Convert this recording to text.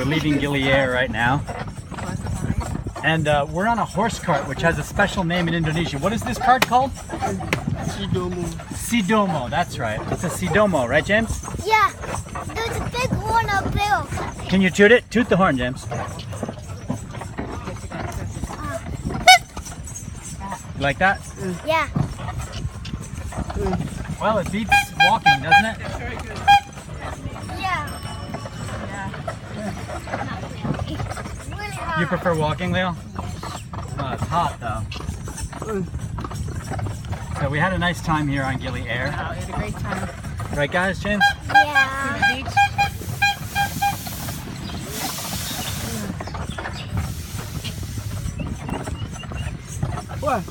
We're leaving Gili right now. And we're on a horse cart, which has a special name in Indonesia. What is this cart called? Cidomo. Cidomo, that's right. It's a Cidomo, right, James? Yeah, there's a big one up there. Can you toot it? Toot the horn, James. You like that? Yeah. Well, it beats walking, doesn't it? Yeah. It's really hot. You prefer walking, Leo? Oh, it's hot, though. So we had a nice time here on Gili Air. Wow, we had a great time. Right, guys, James? Yeah. The beach. What?